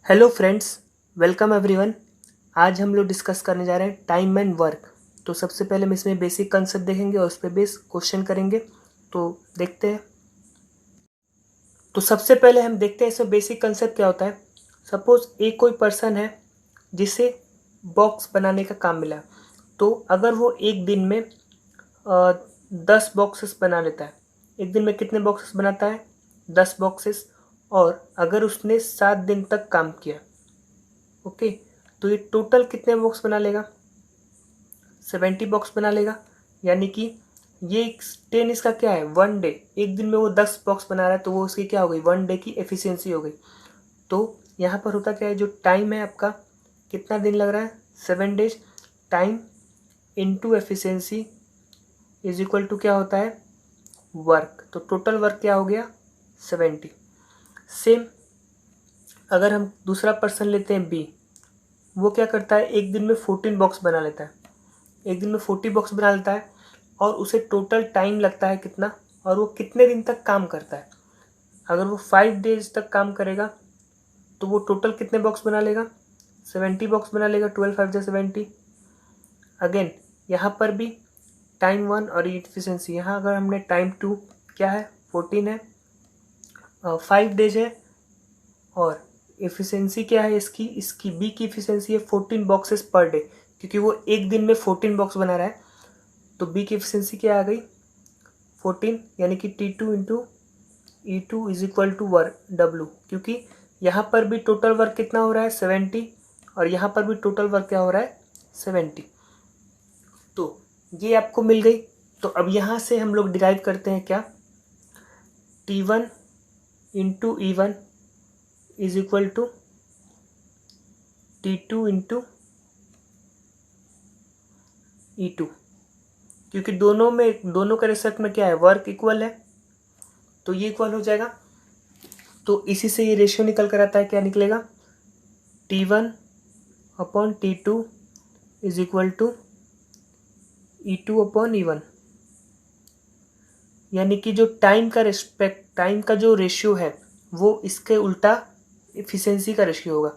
Hello friends, welcome everyone. आज हम लोग डिस्कस करने जा रहे हैं टाइम एंड वर्क। तो सबसे पहले हम इसमें बेसिक कंसेप्ट देखेंगे और उस पर बेस क्वेश्चन करेंगे। तो देखते हैं। तो सबसे पहले हम देखते हैं इसमें बेसिक कंसेप्ट क्या होता है। सपोज एक कोई पर्सन है जिसे बॉक्स बनाने का काम मिला। तो अगर वो एक दिन में 10 बॉक्सेस बना लेता है। एक दिन में कितने बॉक्सेस बनाता है? 10 बॉक्सेस। और अगर उसने 7 दिन तक काम किया, ओके, तो ये टोटल कितने बॉक्स बना लेगा? 70 बॉक्स बना लेगा। यानी कि ये 10 इसका क्या है? 1 डे। एक दिन में वो 10 बॉक्स बना रहा है तो वो उसकी क्या हो गई? 1 डे की एफिशिएंसी हो गई। तो यहाँ पर होता क्या है, जो टाइम है आपका, कितना दिन लग रहा है? 7 days. Time into efficiency is equal to क्या होता है? वर्क। तो टोटल वर्क क्या हो गया? 70। सेम अगर हम दूसरा पर्सन लेते हैं बी, वो क्या करता है? एक दिन में 14 बॉक्स बना लेता है। एक दिन में 40 बॉक्स बना लेता है और उसे टोटल टाइम लगता है कितना, और वो कितने दिन तक काम करता है? अगर वो 5 डेज तक काम करेगा तो वो टोटल कितने बॉक्स बना लेगा? 70 बॉक्स बना लेगा। 12 5 70। अगेन यहाँ पर भी टाइम 1 और इफिशिएंसी, यहाँ अगर हमने टाइम 2 क्या है? 14 है, 5 डेज है। और एफिशिएंसी क्या है इसकी? इसकी बी की एफिशिएंसी है 14 बॉक्सेस पर डे, क्योंकि वो एक दिन में 14 बॉक्स बना रहा है। तो बी की एफिशिएंसी क्या आ गई? 14, यानी कि T2 into E2 is equal to work W, क्योंकि यहाँ पर भी टोटल वर्क कितना हो रहा है? 70। और यहाँ पर भी टोटल वर्क क्या हो रहा है? 70। तो ये आपको मिल गई। तो अब यहाँ से हम लोग डिराइव करते हैं क्या? T1 into E1 is equal to T2 into E2, क्योंकि दोनों का रिस्पेक्ट में क्या है? वर्क इक्वल है, तो ये इक्वल हो जाएगा। तो इसी से ये रेशियो निकल कर आता है। क्या निकलेगा? T1 upon T2 is equal to E2 upon E1। यानी कि जो टाइम का जो रेशियो है वो इसके उल्टा एफिशिएंसी का रेशियो होगा।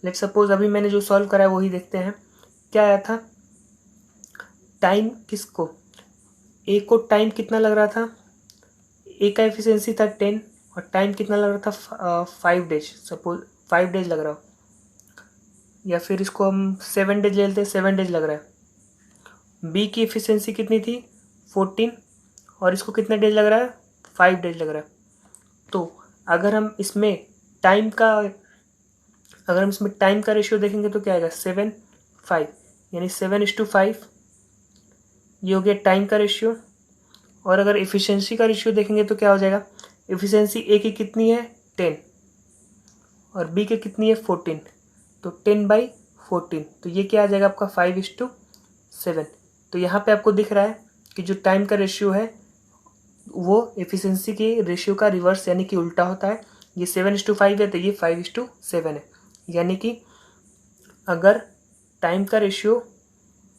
लेट सपोज अभी मैंने जो सॉल्व करा है वही देखते हैं। क्या आया था? टाइम किसको, ए को टाइम कितना लग रहा था? ए का एफिशिएंसी था 10 और टाइम कितना लग रहा था? 5 डेज। सपोज 5 डेज लग रहा हो, या फिर इसको हम 7 डेज ले लेते हैं। 7 डेज लग रहा है। बी की एफिशिएंसी कितनी थी? 14। और इसको कितना डेज लग रहा है? 5 डेज लग रहा है। तो अगर हम इसमें टाइम का रेशियो देखेंगे तो क्या आएगा? 7:5, यानी 7:5। ये हो गया टाइम का रेशियो। और अगर एफिशिएंसी का रेशियो देखेंगे तो क्या हो जाएगा? एफिशिएंसी ए की कितनी है? 10 और बी की कितनी है? 14। तो 10/14। तो ये क्या आ जाएगा आपका? 5:7। तो यहाँ पे आपको दिख रहा है कि जो टाइम का रेशियो है वो एफिशिएंसी के रेशियो का रिवर्स यानी कि उल्टा होता है। ये 7:5 है तो ये 5:7 है। यानी कि अगर टाइम का रेशियो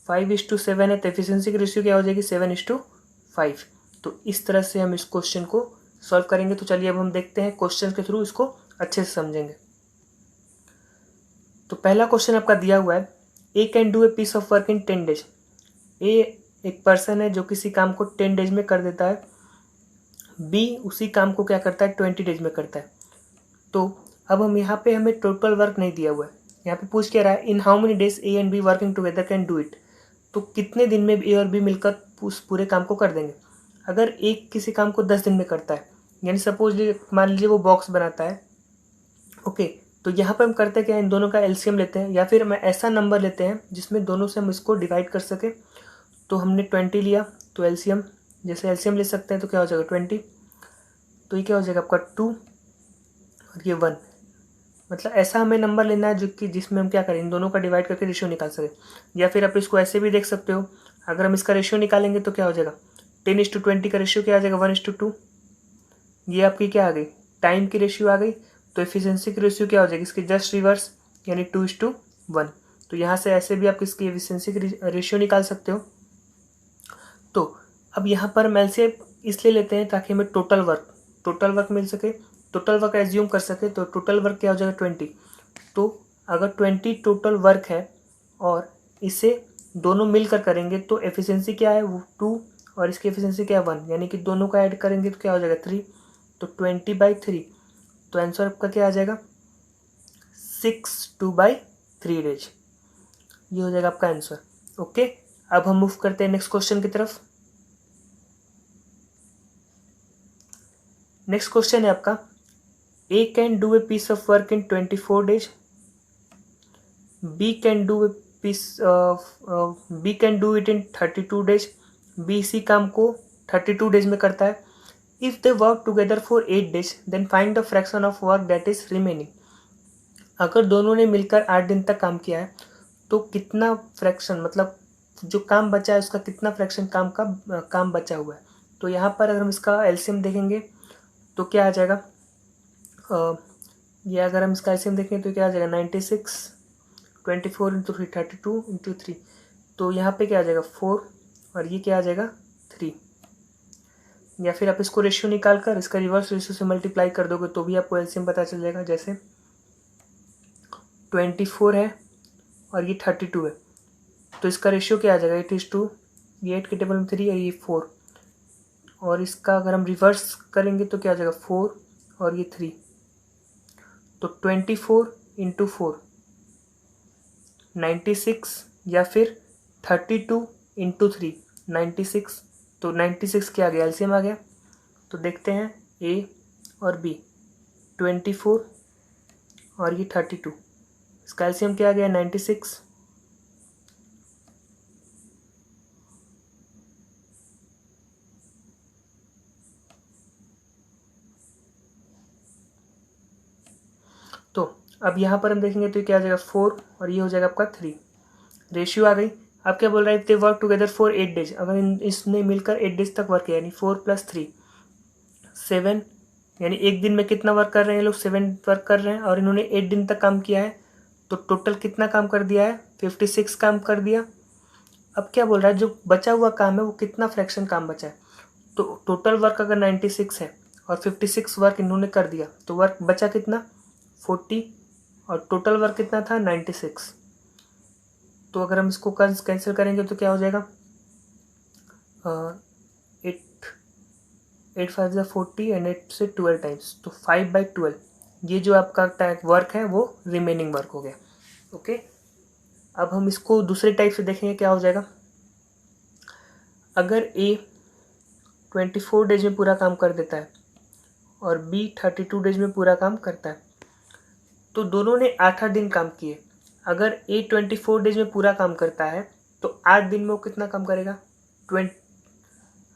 5:7 है तो एफिशिएंसी की रेशियो क्या हो जाएगी? 7:5। तो इस तरह से हम इस क्वेश्चन को सॉल्व करेंगे। तो चलिए अब हम देखते हैं क्वेश्चन के थ्रू इसको अच्छे से समझेंगे। तो पहला क्वेश्चन आपका दिया हुआ है, A can do a piece of work in 10 days. A एक पर्सन है जो किसी काम को 10 डेज में कर देता है। बी उसी काम को क्या करता है? 20 डेज में करता है। तो अब हम यहाँ पे हमें टोटल वर्क नहीं दिया हुआ है। यहाँ पे पूछ क्या रहा है? In how many days A and be working together can do it. तो कितने दिन में ए और बी मिलकर उस पूरे काम को कर देंगे? अगर एक किसी काम को 10 दिन में करता है, यानी सपोज मान लीजिए वो बॉक्स बनाता है, ओके, तो यहाँ पर हम करते हैं क्या? इन दोनों का एलसीएम लेते हैं, या फिर हम ऐसा नंबर लेते हैं जिसमें दोनों से हम इसको डिवाइड कर सके। तो हमने 20 लिया, तो एलसीएम, जैसे एलसीएम ले सकते हैं तो क्या हो जाएगा? 20। तो ये क्या हो जाएगा आपका? 2 और ये 1। मतलब ऐसा हमें नंबर लेना है जो कि जिसमें हम क्या करें? इन दोनों का डिवाइड करके रेशियो निकाल सके। या फिर आप इसको ऐसे भी देख सकते हो, अगर हम इसका रेशियो निकालेंगे तो क्या हो जाएगा? 10:20 का रेशियो क्या आ जाएगा? 1:2। ये आपकी क्या आ गई? टाइम की रेशियो आ गई। तो एफिशिएंसी की रेशियो क्या हो जाएगी? इसकी जस्ट रिवर्स, यानी 2:1। तो यहाँ से ऐसे भी आप इसकी एफिशिएंसी की रेशियो निकाल सकते हो। तो अब यहाँ पर हम एलसीएम इसलिए लेते हैं ताकि हमें टोटल वर्क मिल सके, टोटल वर्क एज्यूम कर सके। तो टोटल वर्क क्या हो जाएगा? 20। तो अगर 20 टोटल वर्क है और इसे दोनों मिलकर करेंगे तो एफिशिएंसी क्या है, वो 2 और इसकी एफिशिएंसी क्या है 1, यानी कि दोनों का ऐड करेंगे तो क्या हो जाएगा 3, तो 20/3, तो आंसर आपका क्या आ जाएगा 6/3 डेज, ये हो जाएगा आपका आंसर। ओके, अब हम मूव करते हैं नेक्स्ट क्वेश्चन की तरफ। नेक्स्ट क्वेश्चन है आपका, A can do a piece of work in 24 days, B can do a piece B can do it in 32 days, B इसी काम को 32 डेज में करता है। If they work together for 8 days then find the fraction of work that is remaining. अगर दोनों ने मिलकर 8 दिन तक काम किया है तो कितना फ्रैक्शन, मतलब जो काम बचा है उसका कितना फ्रैक्शन काम बचा हुआ है। तो यहाँ पर अगर हम इसका एलसीएम देखेंगे तो क्या आ जाएगा, ये अगर हम इसका एलसीएम देखें तो क्या आ जाएगा 96, 24 इंटू 3 32 इंटू 3, तो यहाँ पे क्या आ जाएगा 4 और ये क्या आ जाएगा 3। या फिर आप इसको रेशियो निकाल कर इसका रिवर्स रेशियो से मल्टीप्लाई कर दोगे तो भी आपको एलसीएम पता चल जाएगा। जैसे 24 है और ये 32 है, तो इसका रेशियो क्या आ जाएगा 8:2, ये 8 के टेबल में 3 और ये 4, और इसका अगर हम रिवर्स करेंगे तो क्या आ जाएगा 4 और ये 3, तो 24 इंटू 4 96, या फिर 32 इंटू 3 96, तो 96 क्या आ गया एलसीएम आ गया। तो देखते हैं ए और बी 24 और ये 32, इसका एलसीएम क्या आ गया 96, तो अब यहाँ पर हम देखेंगे तो क्या आ जाएगा 4 और ये हो जाएगा आपका 3, रेशियो आ गई। अब क्या बोल रहा है, if they work together for 8 days, अगर इसने मिलकर 8 डेज तक वर्क किया यानी 4 + 3 7, यानी एक दिन में कितना वर्क कर रहे हैं ये लोग 7 वर्क कर रहे हैं, और इन्होंने 8 दिन तक काम किया है तो टोटल कितना काम कर दिया है 56 काम कर दिया। अब क्या बोल रहा है, जो बचा हुआ काम है वो कितना फ्रैक्शन काम बचा है, तो टोटल वर्क अगर 96 है और 56 वर्क इन्होंने कर दिया तो वर्क बचा कितना 40, और टोटल वर्क कितना था 96। तो अगर हम इसको कैंसिल करेंगे तो क्या हो जाएगा 8 5 ज़ा 40 एंड 8 से 12 टाइम्स, तो 5/12 ये जो आपका वर्क है वो रिमेनिंग वर्क हो गया। ओके, अब हम इसको दूसरे टाइप से देखेंगे क्या हो जाएगा। अगर ए 24 डेज में पूरा काम कर देता है और बी 32 डेज में पूरा काम करता है, तो दोनों ने 8-8 दिन काम किए। अगर ए 24 डेज में पूरा काम करता है तो 8 दिन में वो कितना काम करेगा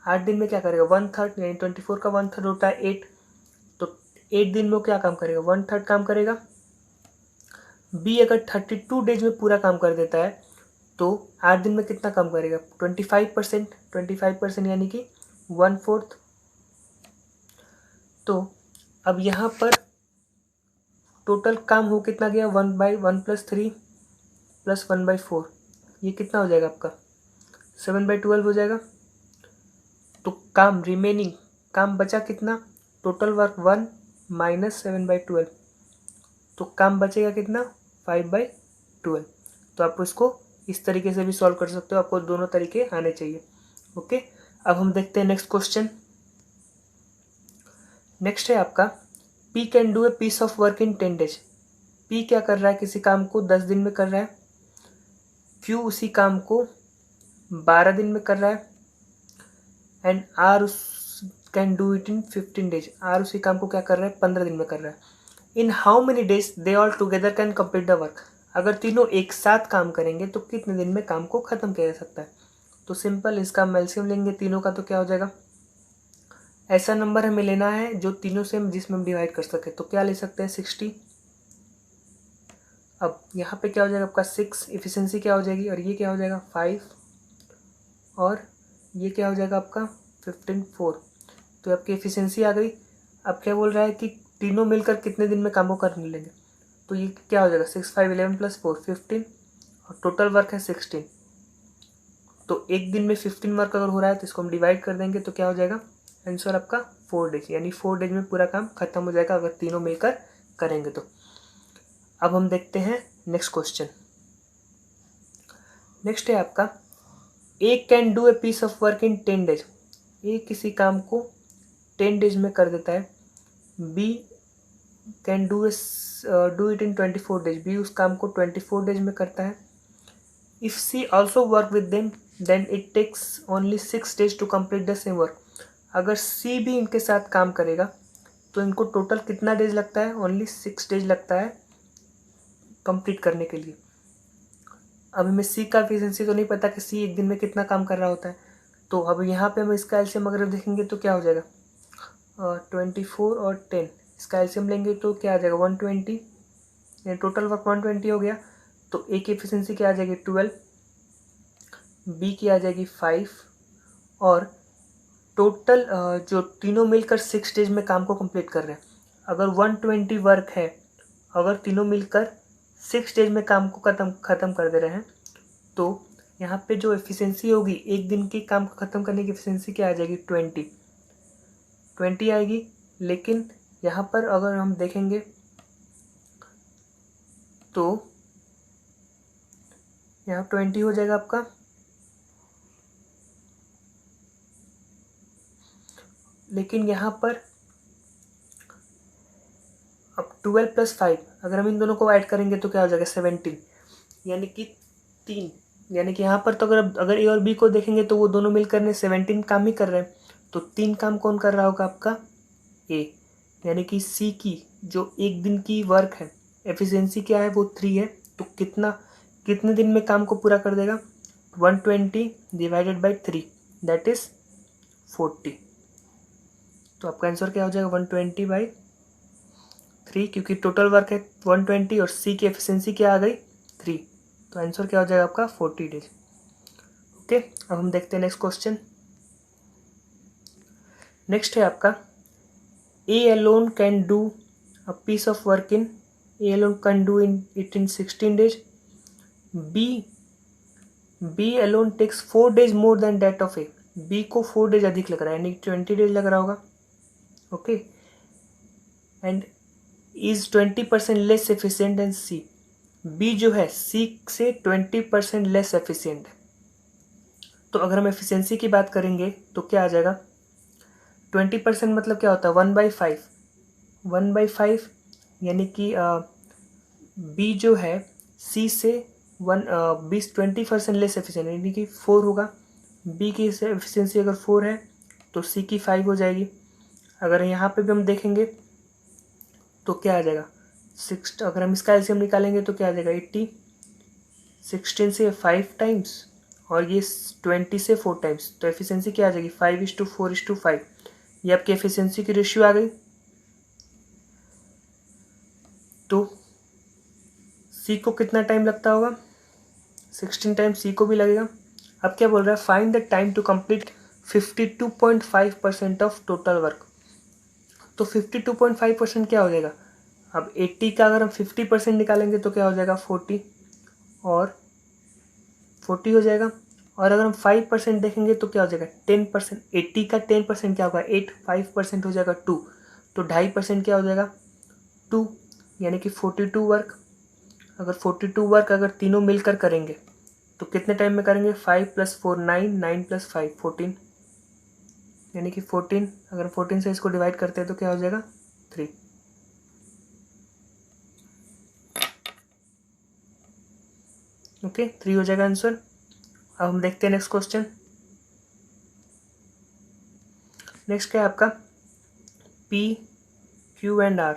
8 दिन में क्या करेगा 1/3, यानी 24 का 1/3 होता है 8, तो 8 दिन में वो क्या काम करेगा 1/3 काम करेगा। बी अगर 32 डेज में पूरा काम कर देता है तो 8 दिन में कितना काम करेगा 25%, यानी कि 1/4। तो अब यहाँ पर टोटल काम हो कितना गया 1/1 + 3 + 1/4, ये कितना हो जाएगा आपका 7/12 हो जाएगा। तो काम रिमेनिंग काम बचा कितना, टोटल वर्क 1 - 7/12, तो काम बचेगा कितना 5/12। तो आप इसको इस तरीके से भी सॉल्व कर सकते हो, आपको दोनों तरीके आने चाहिए। ओके, अब हम देखते हैं नेक्स्ट क्वेश्चन। नेक्स्ट है आपका, P can do a piece of work in 10 days. P क्या कर रहा है, किसी काम को 10 दिन में कर रहा है, क्यू उसी काम को 12 दिन में कर रहा है, and R can do it in 15 days. R उसी काम को क्या कर रहा है 15 दिन में कर रहा है। In how many days they all together can complete the work. अगर तीनों एक साथ काम करेंगे तो कितने दिन में काम को खत्म किया जा सकता है। तो सिंपल, इसका हम एलसीएम लेंगे तीनों का, तो क्या हो जाएगा, ऐसा नंबर हमें लेना है जो तीनों से जिसमें हम डिवाइड कर सके। तो क्या ले सकते हैं 60। अब यहाँ पे क्या हो जाएगा आपका 6, इफिशिएंसी क्या हो जाएगी, और ये क्या हो जाएगा 5, और ये क्या हो जाएगा आपका 15 4। तो आपकी एफिशिएंसी आ गई। अब क्या बोल रहा है कि तीनों मिलकर कितने दिन में काम को कर लेंगे, तो ये क्या हो जाएगा 6 5 11 + 4 15, और टोटल वर्क है 16। तो एक दिन में 15 वर्क अगर हो रहा है तो इसको हम डिवाइड कर देंगे तो क्या हो जाएगा आंसर आपका 4 डेज, यानी 4 डेज में पूरा काम खत्म हो जाएगा अगर तीनों मिलकर करेंगे तो। अब हम देखते हैं नेक्स्ट क्वेश्चन। नेक्स्ट है आपका, A can do a piece of work in 10 days. A किसी काम को 10 डेज में कर देता है। B can do it in 24 days. B उस काम को 24 डेज में करता है। If C also work with them then it takes only 6 days to complete the same work. अगर सी भी इनके साथ काम करेगा तो इनको टोटल कितना डेज लगता है? ओनली 6 डेज लगता है कंप्लीट करने के लिए। अब हमें सी का एफिशिएंसी तो नहीं पता कि सी एक दिन में कितना काम कर रहा होता है, तो अब यहाँ पे हम इसका एलसीएम अगर देखेंगे तो क्या हो जाएगा, 24 और 10, इसका एलसीएम लेंगे तो क्या आ जाएगा 120, यानी टोटल वर्क 120 हो गया। तो ए की एफिशिएंसी क्या आ जाएगी 12, बी की आ जाएगी 5, और टोटल जो तीनों मिलकर 6 डेज में काम को कंप्लीट कर रहे हैं। अगर 120 वर्क है, अगर तीनों मिलकर 6 डेज में काम को ख़त्म कर दे रहे हैं, तो यहाँ पे जो एफिशिएंसी होगी एक दिन के काम को ख़त्म करने की एफिशिएंसी क्या आ जाएगी 20 आएगी। लेकिन यहाँ पर अगर हम देखेंगे तो यहाँ 20 हो जाएगा आपका, लेकिन यहाँ पर अब 12 + 5 अगर हम इन दोनों को ऐड करेंगे तो क्या हो जाएगा 17, यानी कि 3, यानी कि यहाँ पर तो अगर ए और बी को देखेंगे तो वो दोनों मिलकर ने 17 काम ही कर रहे हैं। तो 3 काम कौन कर रहा होगा आपका ए, यानी कि सी की जो एक दिन की वर्क है एफिशिएंसी क्या है वो 3 है। तो कितने दिन में काम को पूरा कर देगा, 120 डिवाइडेड बाई 3 दैट इज 40। तो आपका आंसर क्या हो जाएगा 120/3, क्योंकि टोटल वर्क है 120 और सी की एफिशिएंसी क्या आ गई 3, तो आंसर क्या हो जाएगा आपका 40 डेज। ओके, अब हम देखते हैं नेक्स्ट क्वेश्चन। नेक्स्ट है आपका, A alone can do a piece of work in, A alone can do it in 16 days, B alone takes 4 days more than that of A. B को 4 days अधिक लग रहा है, यानी 20 डेज लग रहा होगा। Okay, and is 20% less efficient than C. B जो है सी से 20% लेस एफिशिएंट है। तो अगर हम एफिशिएंसी की बात करेंगे तो क्या आ जाएगा, 20% मतलब क्या होता है 1/5, 1/5, यानी कि बी जो है सी से 20% लेस एफिशिएंट, यानी कि 4 होगा। बी की एफिशिएंसी अगर 4 है तो सी की 5 हो जाएगी। अगर यहाँ पे भी हम देखेंगे तो क्या आ जाएगा 6, अगर हम इसका एलसीएम निकालेंगे तो क्या आ जाएगा 80, 16 से 5 टाइम्स और ये 20 से 4 टाइम्स, तो एफिशिएंसी क्या आ जाएगी 5:4:5। ये आपकी एफिशिएंसी की रेशियो आ गई। तो सी को कितना टाइम लगता होगा, 16 टाइम्स सी को भी लगेगा। अब क्या बोल रहा है, find the time to complete 52.5% of total work. तो 52.5% क्या हो जाएगा, अब 80 का अगर हम 50% निकालेंगे तो क्या हो जाएगा 40, और 40 हो जाएगा। और अगर हम 5% देखेंगे तो क्या हो जाएगा 10%, 80 का 10% क्या होगा 8, 5% हो जाएगा 2, तो 2.5% क्या हो जाएगा 2, यानी कि 42 वर्क। अगर 42 वर्क अगर तीनों मिलकर करेंगे तो कितने टाइम में करेंगे, 5 + 4 9, 9 + 5 14, यानी कि 14, अगर 14 से इसको डिवाइड करते हैं तो क्या हो जाएगा 3। ओके, 3 हो जाएगा आंसर। अब हम देखते हैं नेक्स्ट क्वेश्चन। नेक्स्ट क्या है आपका, P, Q and R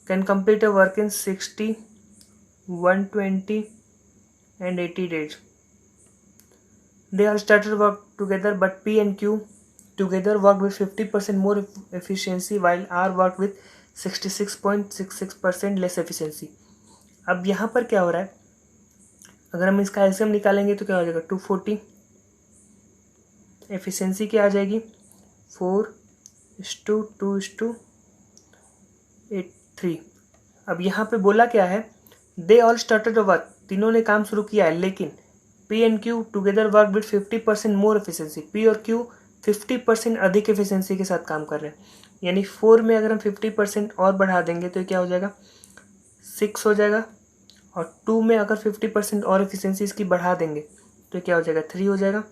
can complete a work in 60, 120 and 80 days. They all started work together, but P and Q together worked with 50% more efficiency while R worked with 66.66% less efficiency. अब यहाँ पर क्या हो रहा है, अगर हम इसका एलसीएम निकालेंगे तो क्या हो जाएगा 240, एफिशिएंसी क्या आ जाएगी 4:2:3। अब यहाँ पे बोला क्या है, दे ऑल स्टार्टेड वर्क, तीनों ने काम शुरू किया है, लेकिन P and Q together work with 50% more efficiency. P और Q 50% अधिक एफिशिएंसी के साथ काम कर रहे हैं, यानी 4 में अगर हम 50% और बढ़ा देंगे तो क्या हो जाएगा 6 हो जाएगा, और 2 में अगर 50% और एफिशिएंसी इसकी बढ़ा देंगे तो क्या हो जाएगा, 3 हो जाएगा।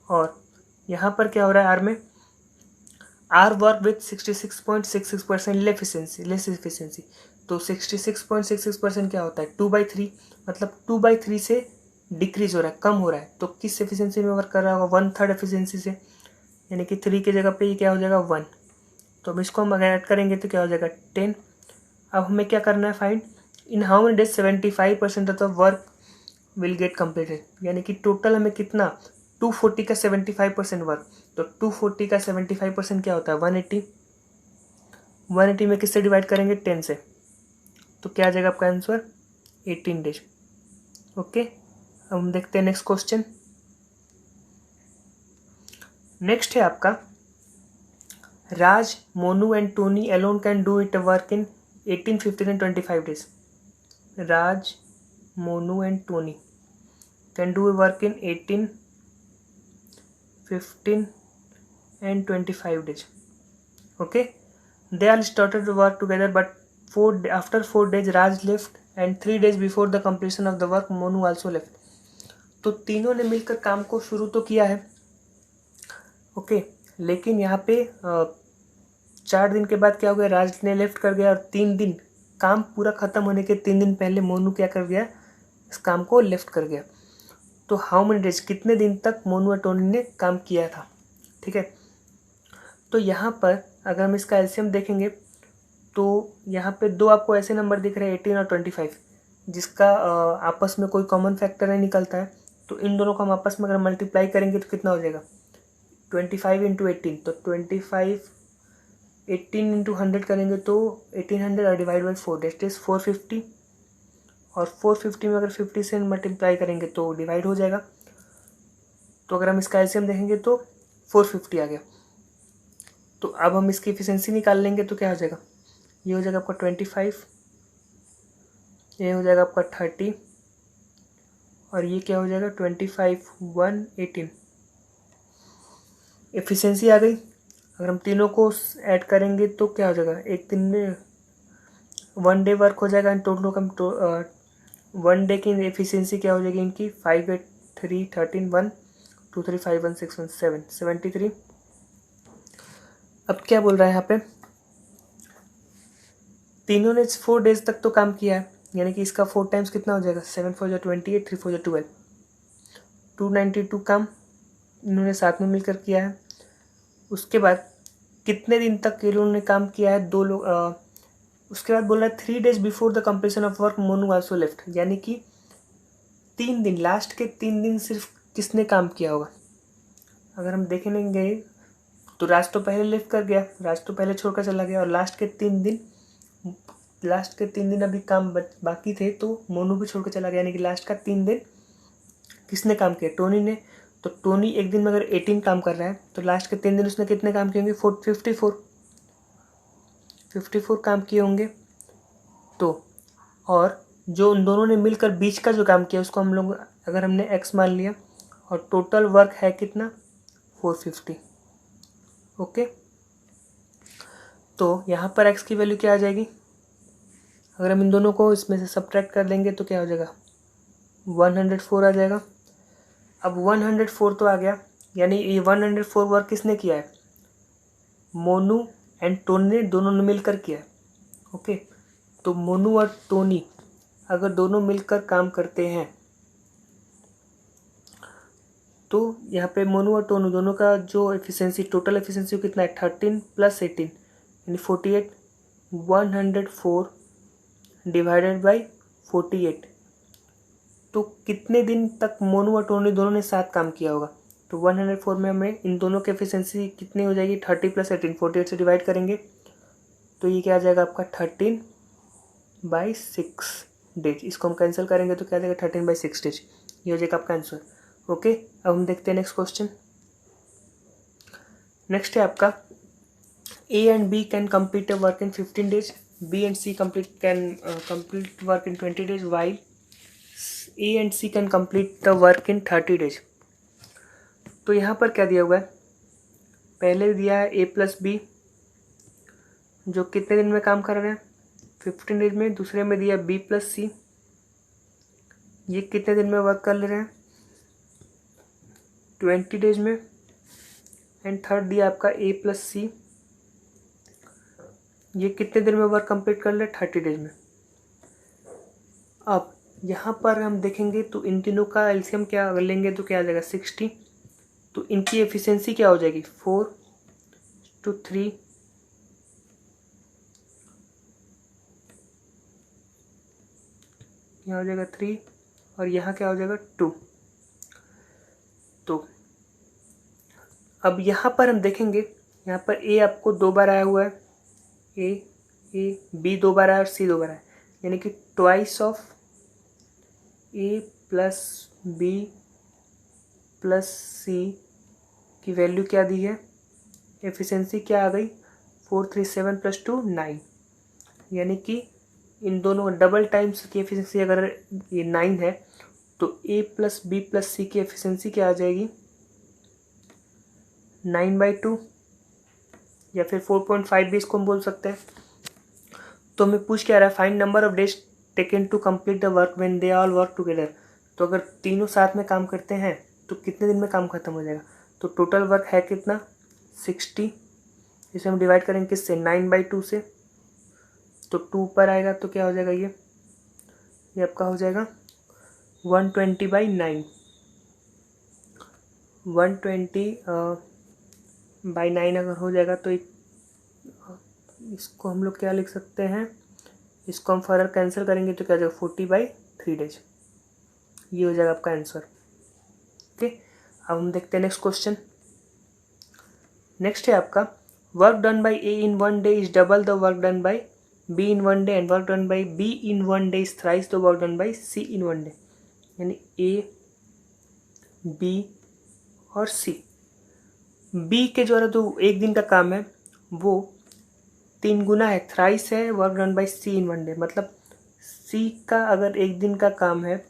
और यहाँ पर क्या हो रहा है, आर में, R work with 66.66% less efficiency. तो 66.66% क्या होता है, 2/3, मतलब 2/3 से डिक्रीज हो रहा है, कम हो रहा है। तो किस एफिशिएंसी में वर्क कर रहा होगा, 1/3 एफिशिएंसी से, यानी कि 3 की जगह पे ये क्या हो जाएगा, 1। तो अब इसको हम अगर ऐड करेंगे तो क्या हो जाएगा, 10। अब हमें क्या करना है, find in how many days 75% of the work will get completed, यानी कि टोटल हमें कितना, 240 का 75% वर्क, तो 240 का 75% क्या होता है, 180। 180 में किससे डिवाइड करेंगे, 10 से, तो क्या आ जाएगा आपका आंसर, 18 डेज। ओके, अब हम देखते हैं नेक्स्ट क्वेश्चन। नेक्स्ट है आपका, Raj, Monu and Tony alone can do it work in 18, 15 and 25 days. Raj, Monu and Tony can do work in 18, 15 and 25 days. Okay, they all started to work together, but after 4 days Raj left, and 3 days before the completion of the work Monu also left. तो तीनों ने मिलकर काम को शुरू तो किया है, ओके, लेकिन यहाँ पे 4 दिन के बाद क्या हो गया, राज ने लेफ्ट कर गया, और 3 दिन, काम पूरा खत्म होने के 3 दिन पहले मोनू क्या कर गया, इस काम को लेफ्ट कर गया। तो हाउ मेनी डेज, कितने दिन तक मोनू और टोनी ने काम किया था, ठीक है। तो यहाँ पर अगर हम इसका एलसीएम देखेंगे तो यहाँ पे दो आपको ऐसे नंबर दिख रहे हैं, 18 और 25, जिसका आपस में कोई कॉमन फैक्टर नहीं निकलता है। तो इन दोनों को हम आपस में अगर मल्टीप्लाई करेंगे तो कितना हो जाएगा, 25 इंटू 18, तो 25, 18 इंटू 100 करेंगे तो 1800 और डिवाइड बाई 4, डेट इज 450, और 450 में अगर 50 से मल्टीप्लाई करेंगे तो डिवाइड हो जाएगा। तो अगर हम इसका एलसीएम देखेंगे तो 450 आ गया। तो अब हम इसकी एफिशिएंसी निकाल लेंगे तो क्या हो जाएगा, ये हो जाएगा आपका 25, ये हो जाएगा आपका 30, और ये क्या हो जाएगा 25, 118। एफिशिएंसी आ गई। अगर हम तीनों को ऐड करेंगे तो क्या हो जाएगा, एक दिन में 1 डे वर्क हो जाएगा, एंड टोटल कम 1 डे की एफिशिएंसी क्या हो जाएगी इनकी, 5, 8, 3, 13, 1, 2, 3, 5, 1, 6, 1, 7, 73। अब क्या बोल रहा है यहाँ पे, तीनों ने 4 डेज तक तो काम किया है, यानी कि इसका 4 टाइम्स कितना हो जाएगा, 7 4 जा 28, 3 4 जा 12, 292 काम इन्होंने साथ में मिलकर किया है। उसके बाद कितने दिन तक ये लोगों ने काम किया है, दो लोग। उसके बाद बोल रहा है 3 days before the completion of work Monu also left, यानी कि 3 दिन, लास्ट के 3 दिन सिर्फ किसने काम किया होगा। अगर हम देखेंगे तो राज तो पहले लेफ्ट कर गया, राज तो पहले छोड़कर चला गया, और लास्ट के 3 दिन अभी काम बाकी थे, तो मोनू भी छोड़ कर चला गया, यानी कि लास्ट का 3 दिन किसने काम किया, टोनी ने। तो टोनी एक दिन में अगर 18 काम कर रहा है तो लास्ट के 3 दिन उसने कितने काम किए होंगे, 54 काम किए होंगे। तो और जो उन दोनों ने मिलकर बीच का जो काम किया उसको हम लोग अगर हमने x मान लिया, और टोटल वर्क है कितना, 450। ओके, तो यहाँ पर x की वैल्यू क्या आ जाएगी, अगर हम इन दोनों को इसमें से सब्ट्रैक्ट कर देंगे तो क्या हो जाएगा, 104 आ जाएगा। अब 104 तो आ गया, यानी ये 104 वर्क किसने किया है, मोनू एंड टोनी ने, दोनों ने मिलकर किया है। ओके, तो मोनू और टोनी अगर दोनों मिलकर काम करते हैं तो यहाँ पे मोनू और टोनू दोनों का जो एफिशिएंसी, टोटल एफिशिएंसी कितना है, 13 + 18 यानी 48, 104 डिवाइडेड बाई 48। तो कितने दिन तक मोनू और टोनी दोनों ने साथ काम किया होगा, तो 104 में हमें इन दोनों की एफिशिएंसी कितनी हो जाएगी, 30 + 18, 48 से डिवाइड करेंगे तो ये क्या आ जाएगा आपका 13/6 डेज। इसको हम कैंसिल करेंगे तो क्या आ जाएगा 13/6 डेज, ये हो जाएगा आपका आंसर। ओके, अब हम देखते हैं नेक्स्ट क्वेश्चन। नेक्स्ट है आपका, A and B can complete a work in 15 days, B and C can complete work in 20 days, while A and C can complete the work in 30 days. तो यहाँ पर क्या दिया हुआ है, पहले दिया है A + B जो कितने दिन में काम कर रहे हैं, 15 डेज में, दूसरे में दिया बी प्लस सी, ये कितने दिन में वर्क कर ले रहे हैं 20 डेज में, एंड थर्ड दिया आपका ए प्लस सी, ये कितने दिन में वर्क कंप्लीट कर ले 30 डेज में। अब यहाँ पर हम देखेंगे तो इन तीनों का एलसीएम क्या अगर लेंगे तो क्या आ जाएगा 60, तो इनकी एफिशिएंसी क्या हो जाएगी 4:3, यहाँ हो जाएगा 3 और यहाँ क्या हो जाएगा 2। तो अब यहाँ पर हम देखेंगे, यहाँ पर ए आपको 2 बार आया हुआ है, ए बी 2 बार आया और सी 2 बार आया, यानी कि twice of A plus B plus C की वैल्यू क्या दी है, एफिशिएंसी क्या आ गई 437 + 2 9, यानी कि इन दोनों डबल टाइम्स की एफिशिएंसी अगर ये 9 है तो ए प्लस बी प्लस सी की एफिशिएंसी क्या आ जाएगी 9/2 या फिर 4.5 भी इसको हम बोल सकते हैं। तो हमें पूछ क्या रहा है, find number of days taken to complete the work when they all work together. तो अगर तीनों साथ में काम करते हैं तो कितने दिन में काम खत्म हो जाएगा, तो टोटल वर्क है कितना 60, इसे हम डिवाइड करेंगे किससे 9/2 से, तो 2 पर आएगा तो क्या हो जाएगा ये आपका हो जाएगा 120/9, 120/9 अगर हो जाएगा तो इसको हम लोग क्या लिख सकते हैं, इसको हम फर्दर कैंसिल करेंगे तो क्या हो जाएगा 40/3 डेज, ये हो जाएगा आपका आंसर। ओके, अब हम देखते हैं नेक्स्ट क्वेश्चन। नेक्स्ट है आपका work done by A in 1 day is double the work done by B in 1 day and work done by B in 1 day is thrice the work done by C in 1 day, यानी A B और सी। B के द्वारा जो एक दिन का काम है वो 3 गुना है, थ्राइस है work done by C in 1 day, मतलब सी का अगर एक दिन का काम है,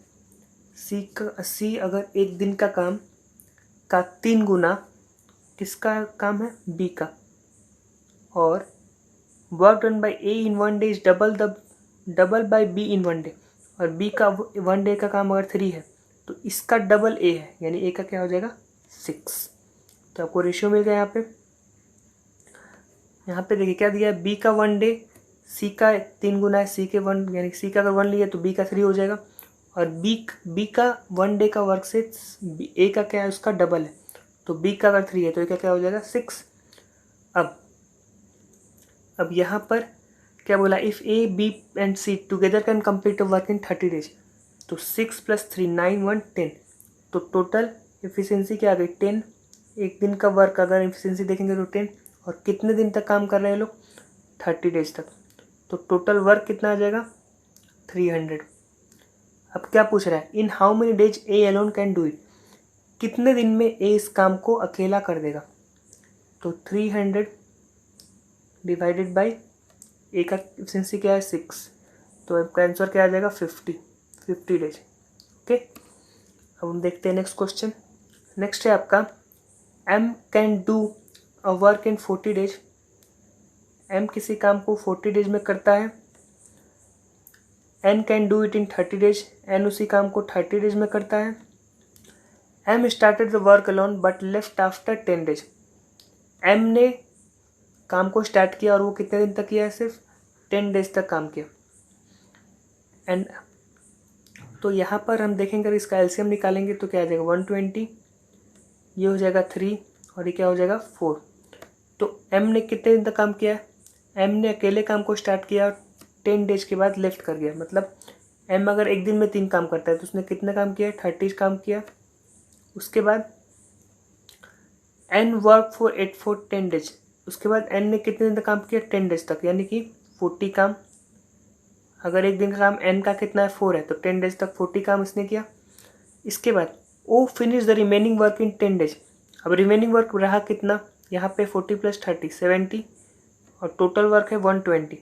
सी अगर एक दिन का काम का 3 गुना किसका काम है बी का, और work done by A in 1 day is double by B in 1 day, और बी का 1 डे का काम अगर 3 है तो इसका डबल ए है, यानी ए का क्या हो जाएगा 6। तो आपको रेशियो मिल गया यहाँ पे देखिए क्या दिया है, बी का 1 डे सी का 3 गुना है, सी के 1 यानी सी का अगर 1 लिया तो बी का 3 हो जाएगा, और बी का 1 डे का वर्क से ए का क्या है उसका डबल है, तो बी का अगर 3 है तो ए का क्या हो जाएगा 6। अब यहाँ पर क्या बोला, if A B and C together can complete work in 30 days, तो 6 + 3 9 1 10, तो टोटल एफिशिएंसी क्या आ गई 10। एक दिन का वर्क अगर एफिशिएंसी देखेंगे तो 10, और कितने दिन तक काम कर रहे हैं लोग 30 डेज तक, तो टोटल वर्क कितना आ जाएगा 300। अब क्या पूछ रहा है, in how many days A alone can do it, कितने दिन में ए इस काम को अकेला कर देगा, तो 300 डिवाइडेड बाई ए का एफिशिएंसी क्या है 6, तो आपका आंसर क्या आ जाएगा 50 डेज। ओके, अब हम देखते हैं नेक्स्ट क्वेश्चन। नेक्स्ट है आपका M can do a work in 40 days, M किसी काम को 40 डेज में करता है, N can do it in 30 days, N उसी काम को 30 डेज में करता है, M started the work alone but left after 10 days, M ने काम को स्टार्ट किया और वो कितने दिन तक किया है, सिर्फ 10 डेज तक काम किया। एंड तो यहाँ पर हम देखेंगे अगर इसका एलसीएम निकालेंगे तो क्या आ जाएगा 120, ये हो जाएगा 3 और ये क्या हो जाएगा 4। तो एम ने कितने दिन तक काम किया है, एम ने अकेले काम को स्टार्ट किया और 10 डेज के बाद लेफ्ट कर गया, मतलब एम अगर एक दिन में 3 काम करता है तो उसने कितना काम किया 30 काम किया। उसके बाद एन वर्क फॉर 10 डेज, उसके बाद एन ने कितने दिन तक काम किया 10 डेज तक, यानी कि 40 काम। अगर एक दिन का काम एन का कितना है 4 है तो 10 डेज तक 40 काम इसने किया। इसके बाद O finish the remaining work in 10 days, अब रिमेनिंग वर्क रहा कितना, यहाँ पे 40 + 30 70, और टोटल वर्क है 120,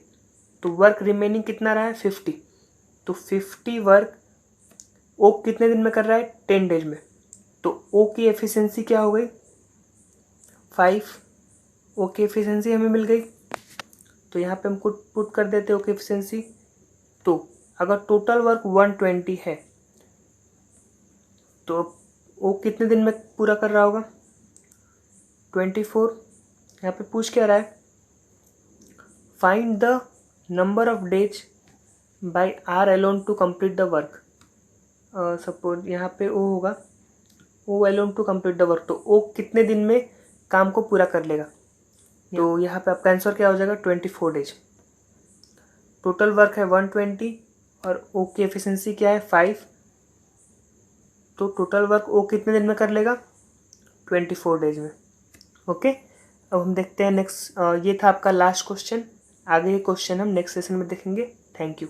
तो वर्क रिमेनिंग कितना रहा है 50, तो 50 वर्क ओ कितने दिन में कर रहा है 10 डेज में, तो ओ की एफिशिएंसी क्या हो गई 5, ओ की एफिशिएंसी हमें मिल गई। तो यहाँ पे हम पुट कर देते हो एफिशिएंसी। तो अगर टोटल वर्क 120 है तो वो कितने दिन में पूरा कर रहा होगा? 24। यहाँ पे पूछ क्या रहा है? Find the number of days by R alone to complete the work. Suppose यहाँ पे ओ होगा, O alone to complete the work, तो ओ कितने दिन में काम को पूरा कर लेगा? तो यहाँ पे आपका आंसर क्या हो जाएगा? 24 डेज। टोटल वर्क है 120 और ओ की एफिशिएंसी क्या है? 5। तो टोटल वर्क ओ कितने दिन में कर लेगा? 24 डेज में। ओके, अब हम देखते हैं नेक्स्ट। ये था आपका लास्ट क्वेश्चन। आगे ये क्वेश्चन हम नेक्स्ट सेशन में देखेंगे। Thank you.